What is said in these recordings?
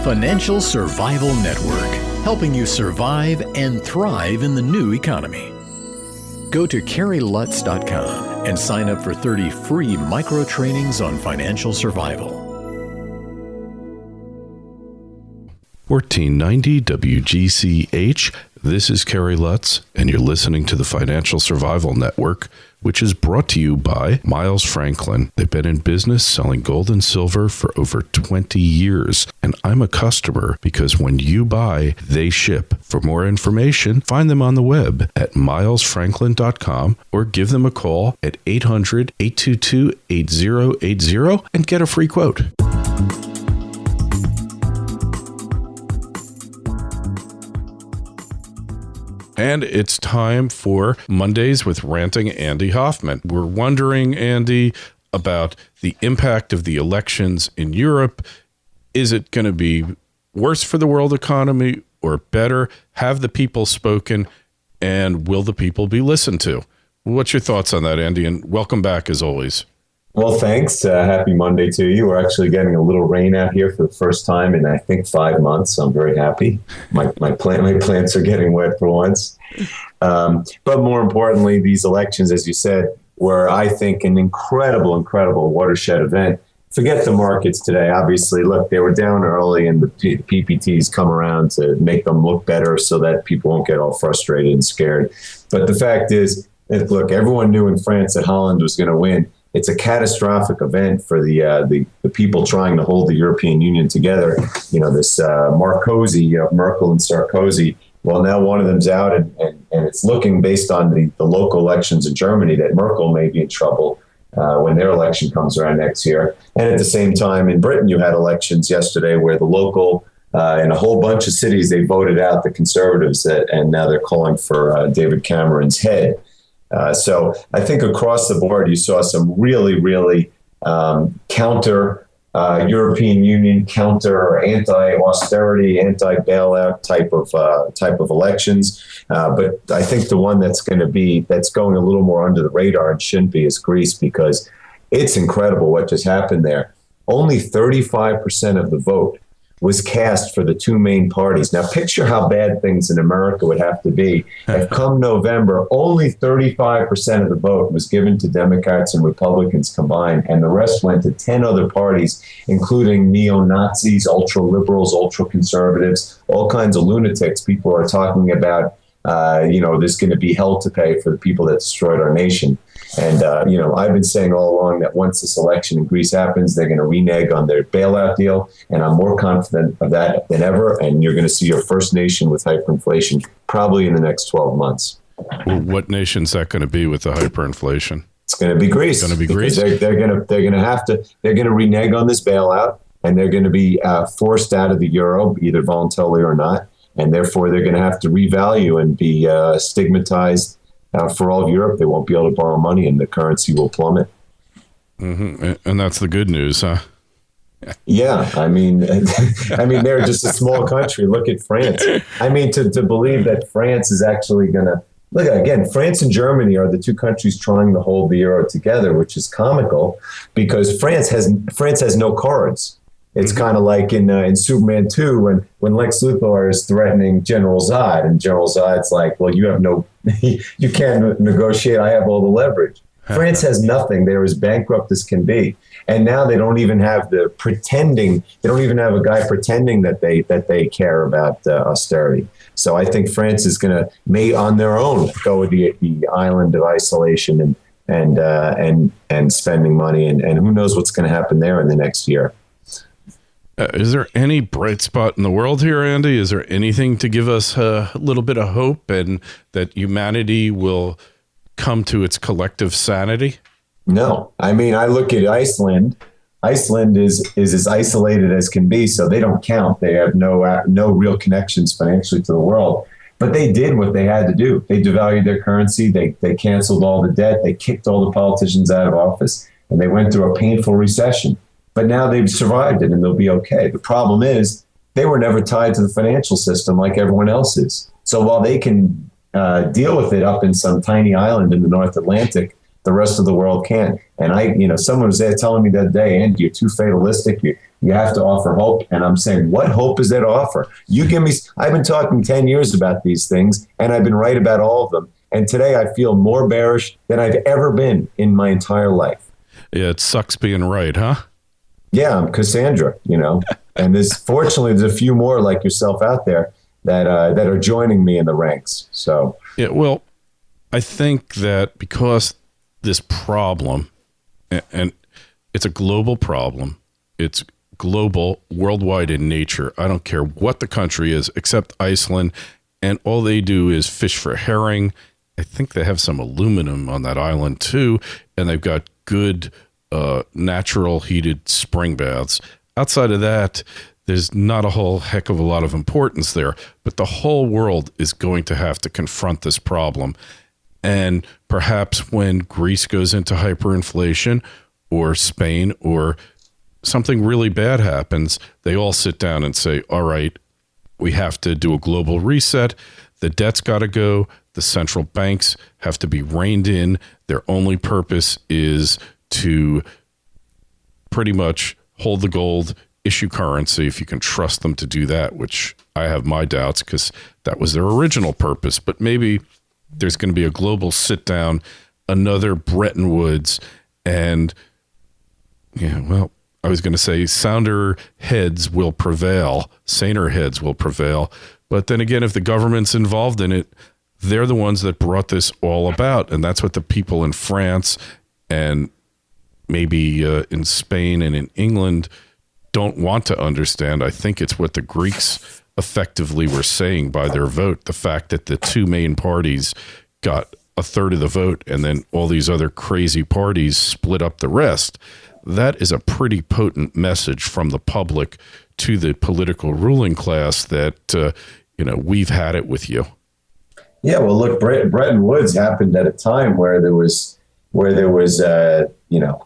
Financial Survival Network, helping you survive and thrive in the new economy. Go to CarrieLutz.com and sign up for 30 free micro trainings on financial survival. 1490 WGCH. This is Carrie Lutz, and you're listening to the Financial Survival Network, which is brought to you by Miles Franklin. They've been in business selling gold and silver for over 20 years, and I'm a customer because when you buy, they ship. For more information, find them on the web at milesfranklin.com or give them a call at 800-822-8080 and get a free quote. And it's time for Mondays with Ranting Andy Hoffman. We're wondering, Andy, about the impact of the elections in Europe. Is it going to be worse for the world economy or better? Have the people spoken, and will the people be listened to? What's your thoughts on that, Andy? And welcome back as always. Well, thanks. Happy Monday to you. We're actually getting a little rain out here for the first time in, I think, 5 months. So I'm very happy. My plants are getting wet for once. But more importantly, these elections, as you said, were, I think, an incredible watershed event. Forget the markets today. Obviously, look, they were down early, and the PPTs come around to make them look better so that people won't get all frustrated and scared. But the fact is, look, everyone knew in France that Holland was going to win. It's a catastrophic event for the people trying to hold the European Union together. You know, this Marcosi, Merkel and Sarkozy. Well, now one of them's out, and it's looking, based on the local elections in Germany, that Merkel may be in trouble when their election comes around next year. And at the same time, in Britain, you had elections yesterday where the local, in a whole bunch of cities, they voted out the Conservatives, and now they're calling for David Cameron's head. So I think across the board, you saw some really counter European Union, counter anti-austerity, anti-bailout type of elections. But I think the one that's going a little more under the radar and shouldn't be is Greece, because it's incredible what just happened there. Only 35% of the vote was cast for the two main parties. Now, picture how bad things in America would have to be if come November, only 35% of the vote was given to Democrats and Republicans combined, and the rest went to 10 other parties, including neo-Nazis, ultra-liberals, ultra-conservatives, all kinds of lunatics. People are talking about, there's going to be hell to pay for the people that destroyed our nation. And, I've been saying all along that once this election in Greece happens, they're going to renege on their bailout deal. And I'm more confident of that than ever. And you're going to see your first nation with hyperinflation probably in the next 12 months. Well, what nation's that going to be with the hyperinflation? It's going to be Greece. It's going to be Greece. They're going to renege on this bailout, and they're going to be forced out of the euro, either voluntarily or not. And therefore, they're going to have to revalue and be stigmatized. For all of Europe, they won't be able to borrow money, and the currency will plummet. Mm-hmm. And that's the good news, huh? Yeah, I mean, they're just a small country. Look at France. I mean, to believe that France is actually going to look again. France and Germany are the two countries trying to hold the euro together, which is comical because France has no cards. It's kind of like in Superman 2 when Lex Luthor is threatening General Zod, and General Zod's like, well, you can't negotiate. I have all the leverage. France has nothing. They're as bankrupt as can be. And now they don't even have they don't even have a guy pretending that they care about austerity. So I think France is going to, on their own, go with the island of isolation and spending money. And who knows what's going to happen there in the next year. Is there any bright spot in the world here, Andy? Is there anything to give us a little bit of hope and that humanity will come to its collective sanity? No. I mean, I look at Iceland. Iceland is as isolated as can be, so they don't count. They have no real connections financially to the world. But they did what they had to do. They devalued their currency. They canceled all the debt. They kicked all the politicians out of office, and they went through a painful recession. But now they've survived it, and they'll be okay. The problem is they were never tied to the financial system like everyone else is. So while they can deal with it up in some tiny island in the North Atlantic, the rest of the world can't. And someone was there telling me that day, Andy, you're too fatalistic. You have to offer hope. And I'm saying, what hope is there to offer? You give me, I've been talking 10 years about these things, and I've been right about all of them. And today I feel more bearish than I've ever been in my entire life. Yeah, it sucks being right, huh? Yeah, I'm Cassandra, and fortunately there's a few more like yourself out there that are joining me in the ranks. So yeah, well, I think that because this problem, and it's a global problem, it's global, worldwide in nature. I don't care what the country is, except Iceland, and all they do is fish for herring. I think they have some aluminum on that island too, and they've got good natural heated spring baths. Outside of that, there's not a whole heck of a lot of importance there, but the whole world is going to have to confront this problem. And perhaps when Greece goes into hyperinflation, or Spain, or something really bad happens, they all sit down and say, all right, we have to do a global reset. The debt's got to go. The central banks have to be reined in. Their only purpose is to pretty much hold the gold, issue currency, if you can trust them to do that, which I have my doubts because that was their original purpose. But maybe there's going to be a global sit down, another Bretton Woods, and I was going to say sounder heads will prevail, saner heads will prevail. But then again, if the government's involved in it, they're the ones that brought this all about. And that's what the people in France and maybe in Spain and in England don't want to understand. I think it's what the Greeks effectively were saying by their vote. The fact that the two main parties got a third of the vote and then all these other crazy parties split up the rest. That is a pretty potent message from the public to the political ruling class that, we've had it with you. Yeah, well, look, Bretton Woods happened at a time where there was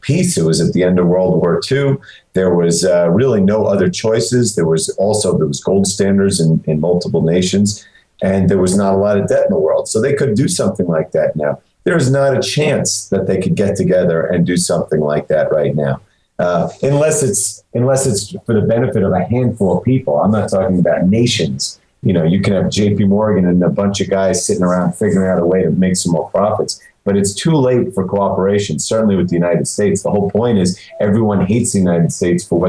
peace. It was at the end of World War II. There was really no other choices. There was gold standards in multiple nations, and there was not a lot of debt in the world. So they could do something like that now. There is not a chance that they could get together and do something like that right now, unless it's for the benefit of a handful of people. I'm not talking about nations. You can have J.P. Morgan and a bunch of guys sitting around figuring out a way to make some more profits. But it's too late for cooperation, certainly with the United States. The whole point is everyone hates the United States for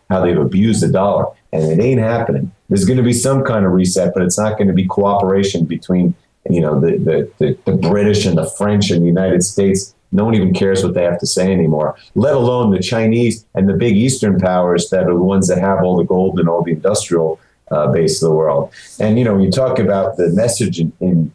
how they've abused the dollar, and it ain't happening. There's going to be some kind of reset, but it's not going to be cooperation between the British and the French and the United States. No one even cares what they have to say anymore, let alone the Chinese and the big Eastern powers that are the ones that have all the gold and all the industrial base of the world. And, when you talk about the message in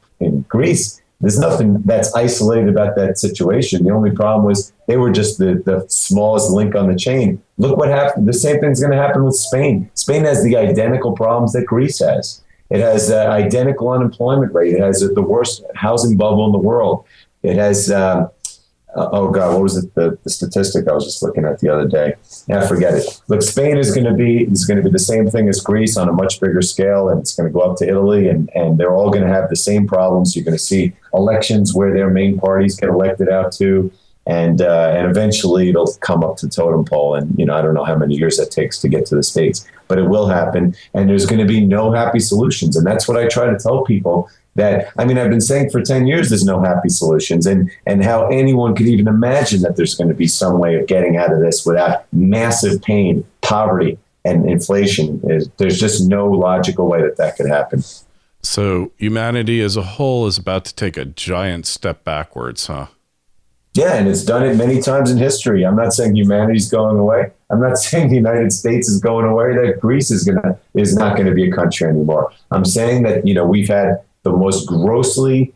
Greece, there's nothing that's isolated about that situation. The only problem was they were just the smallest link on the chain. Look what happened. The same thing's going to happen with Spain. Spain has the identical problems that Greece has. It has identical unemployment rate. It has the worst housing bubble in the world. It has, what was it? The statistic I was just looking at the other day. Yeah, forget it. Look, Spain is going to be the same thing as Greece on a much bigger scale, and it's going to go up to Italy, and they're all going to have the same problems. You're going to see elections where their main parties get elected out too, and eventually it'll come up to totem pole. And I don't know how many years that takes to get to the States, but it will happen. And there's going to be no happy solutions, and that's what I try to tell people. I've been saying for 10 years there's no happy solutions, and how anyone could even imagine that there's going to be some way of getting out of this without massive pain, poverty, and inflation. There's just no logical way that could happen. So humanity as a whole is about to take a giant step backwards, huh? Yeah, and it's done it many times in history. I'm not saying humanity's going away. I'm not saying the United States is going away, that Greece is not going to be a country anymore. I'm saying that, we've had the most grossly,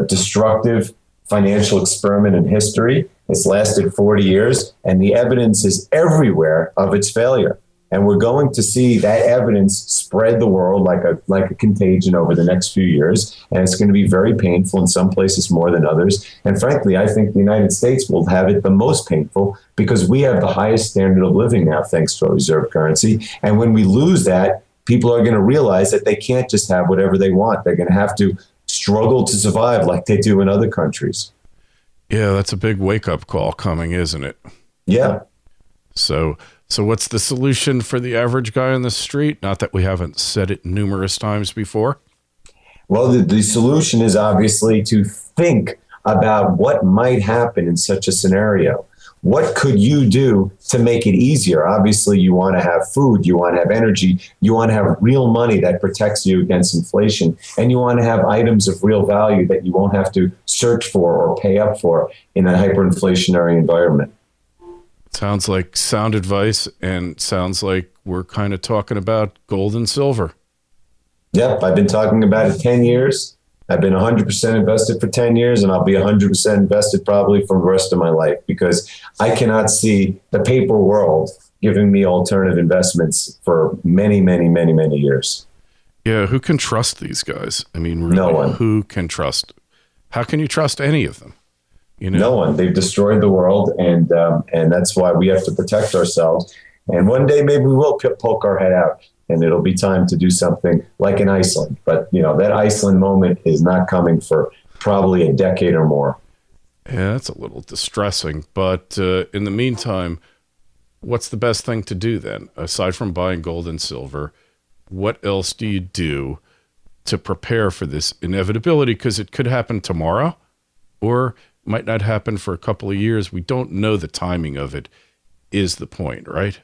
destructive financial experiment in history. It's lasted 40 years, and the evidence is everywhere of its failure. And we're going to see that evidence spread the world like a contagion over the next few years. And it's going to be very painful in some places more than others. And frankly, I think the United States will have it the most painful because we have the highest standard of living now, thanks to our reserve currency. And when we lose that, people are going to realize that they can't just have whatever they want. They're going to have to struggle to survive like they do in other countries. Yeah, that's a big wake-up call coming, isn't it? Yeah. So what's the solution for the average guy on the street? Not that we haven't said it numerous times before. Well, the solution is obviously to think about what might happen in such a scenario. What could you do to make it easier? Obviously, you want to have food, you want to have energy, you want to have real money that protects you against inflation, and you want to have items of real value that you won't have to search for or pay up for in a hyperinflationary environment. Sounds like sound advice, and sounds like we're kind of talking about gold and silver. Yep, I've been talking about it 10 years. I've been 100% invested for 10 years, and I'll be 100% invested probably for the rest of my life, because I cannot see the paper world giving me alternative investments for many, many, many, many years. Yeah, who can trust these guys? I mean, really, no one. Who can trust? How can you trust any of them? You know? No one. They've destroyed the world, and that's why we have to protect ourselves. And one day maybe we will poke our head out, and it'll be time to do something like in Iceland. But, that Iceland moment is not coming for probably a decade or more. Yeah, that's a little distressing. But in the meantime, what's the best thing to do then? Aside from buying gold and silver, what else do you do to prepare for this inevitability? Because it could happen tomorrow, or might not happen for a couple of years. We don't know the timing of it, is the point, right?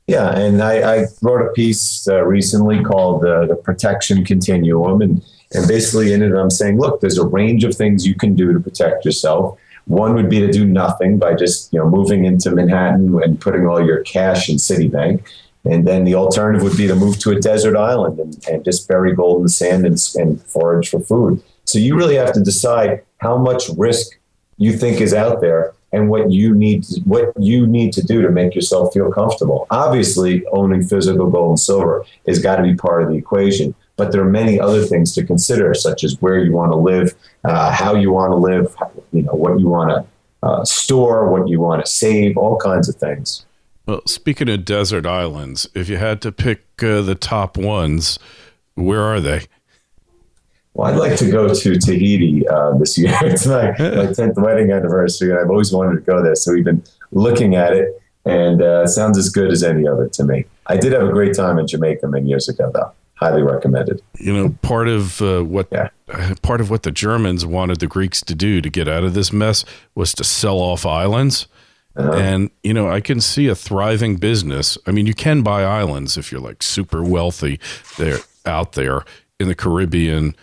Yeah, and I wrote a piece recently called The Protection Continuum. And basically in it, I'm saying, look, there's a range of things you can do to protect yourself. One would be to do nothing by just moving into Manhattan and putting all your cash in Citibank. And then the alternative would be to move to a desert island and just bury gold in the sand and forage for food. So you really have to decide how much risk you think is out there and what you need to do to make yourself feel comfortable. Obviously, owning physical gold and silver has got to be part of the equation, but there are many other things to consider, such as where you want to live, how you want to live, what you want to store, what you want to save, all kinds of things. Well, speaking of desert islands, if you had to pick the top ones, where are they? Well, I'd like to go to Tahiti this year. It's my 10th wedding anniversary, and I've always wanted to go there. So we've been looking at it, and it sounds as good as any other to me. I did have a great time in Jamaica many years ago, though. Highly recommended. Part of what the Germans wanted the Greeks to do to get out of this mess was to sell off islands. Uh-huh. And, I can see a thriving business. I mean, you can buy islands if you're like super wealthy. They're out there in the Caribbean,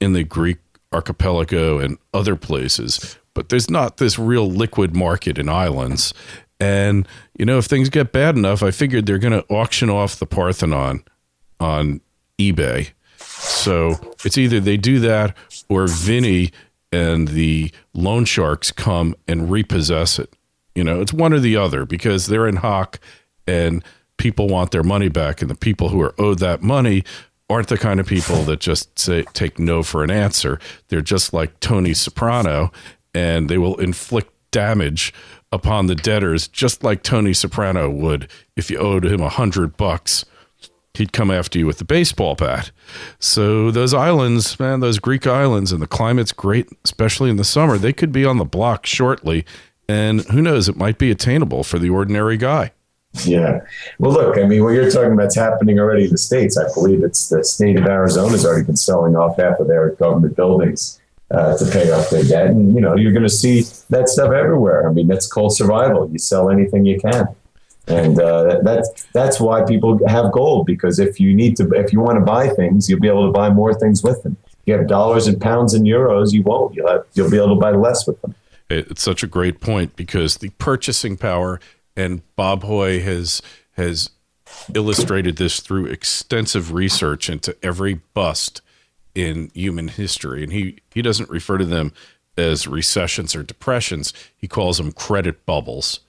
in the Greek archipelago and other places, but there's not this real liquid market in islands. And, if things get bad enough, I figured they're going to auction off the Parthenon on eBay. So it's either they do that or Vinny and the loan sharks come and repossess it. It's one or the other, because they're in hock and people want their money back, and the people who are owed that money aren't the kind of people that just take no for an answer. They're just like Tony Soprano, and they will inflict damage upon the debtors, just like Tony Soprano would if you owed him $100. He'd come after you with the baseball bat. So those islands, man, those Greek islands, and the climate's great, especially in the summer. They could be on the block shortly, and who knows, it might be attainable for the ordinary guy. Yeah. Well, look, I mean, what you're talking about is happening already in the States. I believe it's the state of Arizona has already been selling off half of their government buildings to pay off their debt. And, you're going to see that stuff everywhere. I mean, that's called survival. You sell anything you can. And that's why people have gold, because if you want to buy things, you'll be able to buy more things with them. If you have dollars and pounds and euros, you won't. You'll be able to buy less with them. It's such a great point, because the purchasing power, and Bob Hoy has illustrated this through extensive research into every bust in human history. And he doesn't refer to them as recessions or depressions. He calls them credit bubbles.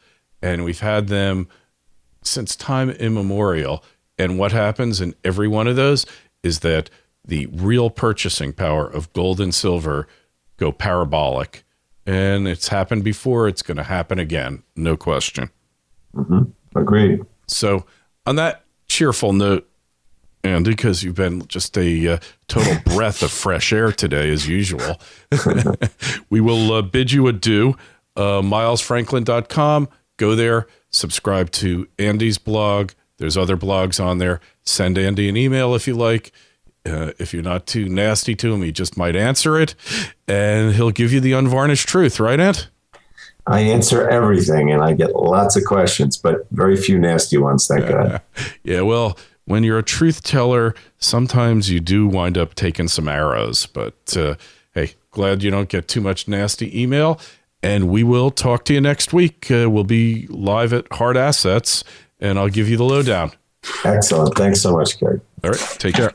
And we've had them since time immemorial. And what happens in every one of those is that the real purchasing power of gold and silver go parabolic. And it's happened before. It's going to happen again. No question. Mm-hmm. Agreed. So on that cheerful note, Andy, because you've been just a total breath of fresh air today, as usual. We will bid you adieu. MilesFranklin.com. Go there, subscribe to Andy's blog. There's other blogs on there. Send Andy an email if you like. If you're not too nasty to him, he just might answer it, and he'll give you the unvarnished truth, right, Ant? I answer everything, and I get lots of questions, but very few nasty ones, thank God. Yeah, well, when you're a truth teller, sometimes you do wind up taking some arrows, but hey, glad you don't get too much nasty email, and we will talk to you next week. We'll be live at Hard Assets, and I'll give you the lowdown. Excellent. Thanks so much, Kerry. All right, take care.